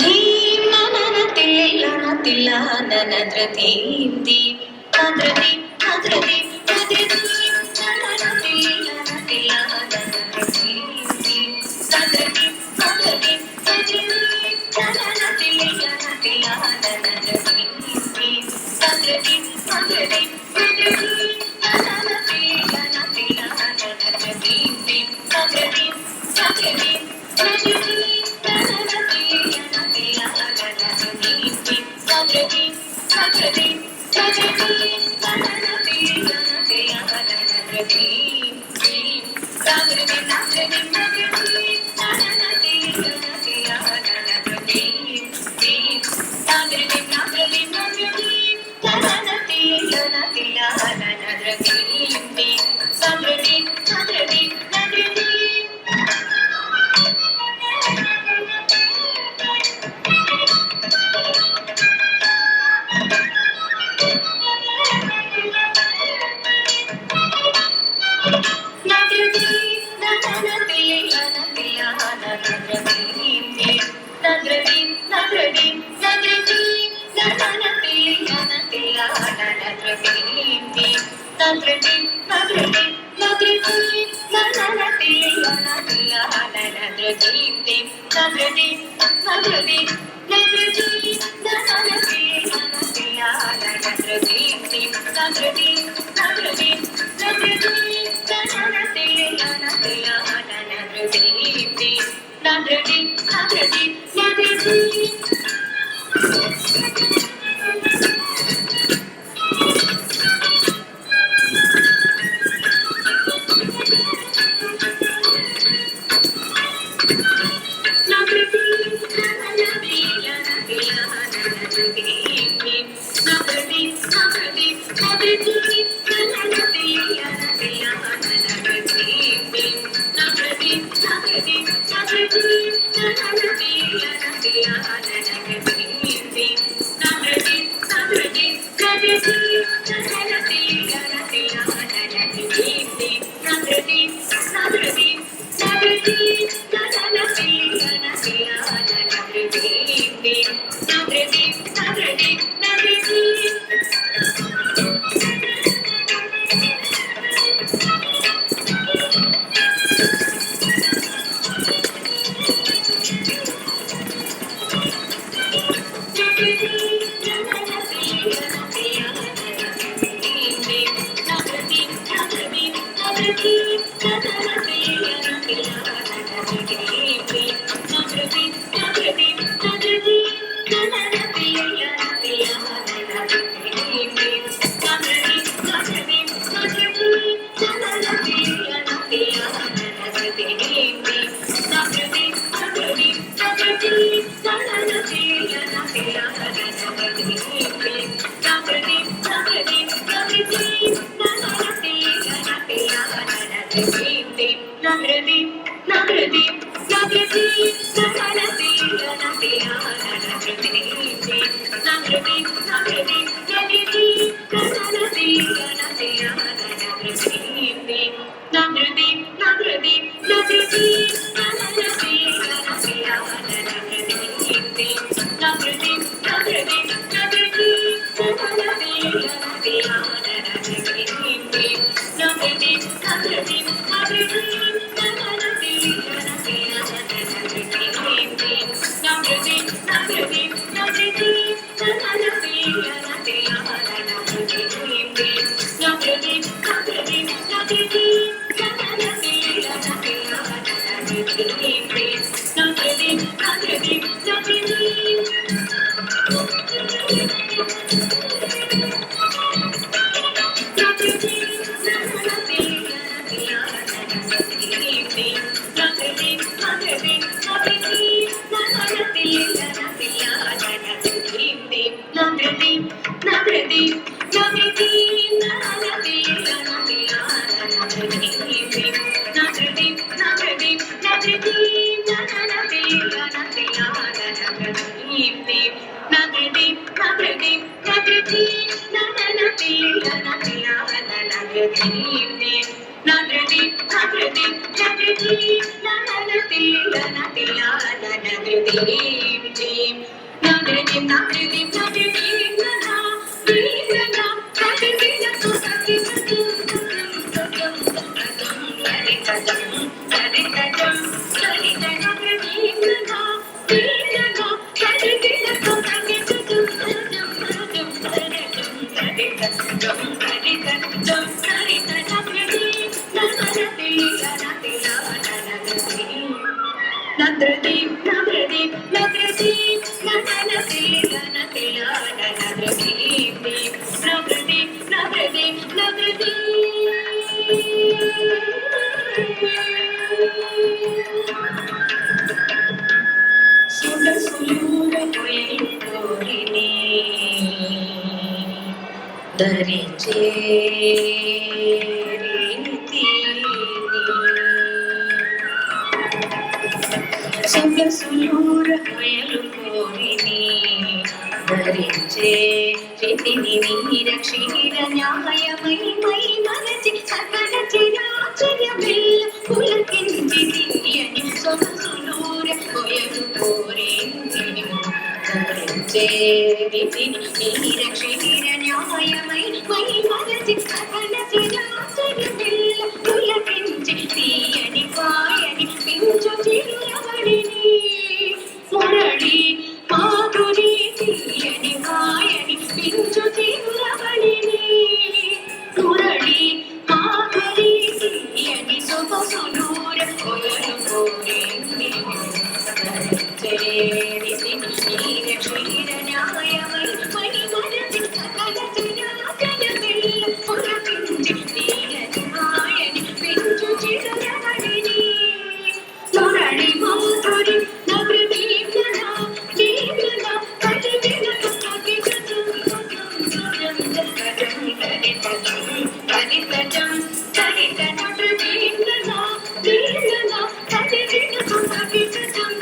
ಧೀಂ ನನ ತಿಲ್ಲ ತಿಲ್ಲ ನನದ್ರ ಧೀಂ ಧೀಂ ನದ್ರ ಧೀಂ ನದ್ರ ಧೀಂ ನದ್ರ ಧೀಂ ನನ ತಿಲ್ಲ ತಿಲ್ಲ ನನದ್ರ ಧೀಂ ಧೀಂ ನದ್ರ ಧೀಂ ನದ್ರ ಧೀಂ ನದ್ರ ಧೀಂ ನನ ತಿಲ್ಲ ತಿಲ್ಲ ನನದ್ರ ಧೀಂ ಧೀಂ ನದ್ರ ಧೀಂ ನದ್ರ ಧೀಂ ನದ್ರ ಧೀಂ ನನ ತಿಲ್ಲ ತಿಲ್ಲ ನನದ್ರ ಧೀಂ ಧೀಂ ನದ್ರ ಧೀಂ ನದ್ರ ಧೀಂ ನದ್ರ ಧೀಂ ನನ ತಿಲ್ಲ ధరించే సొగసులూర కొయలు కోరిని ధరించే రీతిని నిరక్షీర న్యాయమై మై మరచి సకల చిరాచర్య బిల్ల పులకించి తీయని సొగసులూర కొయలు కోరిని ధరించే రీతిని నిరక్షీర న్యాయమై మై మరచి సకల చిరాచర్య బిల్ల పులకించి తీయని పాయని పించు చిరులవడిని మురళి మాధురి తీయని మాయని పించు చిరులవడిని మురళి మాధురి తీయని సొగసులూర కొయలు కోరిని ధరించేరి క్షీర న్యాయమై మై మరచి సకల చిరాచర్య బిల్ల పులకించి తీయని మాయని పించు చిరులవడిని మురళి మాధురి నగృతి ప్రణా దీప్లనా కటిదిన కటిగతం కటిగతం కటిత నగృతి ప్రణా దీప్లనా కటిదిన కటిగతం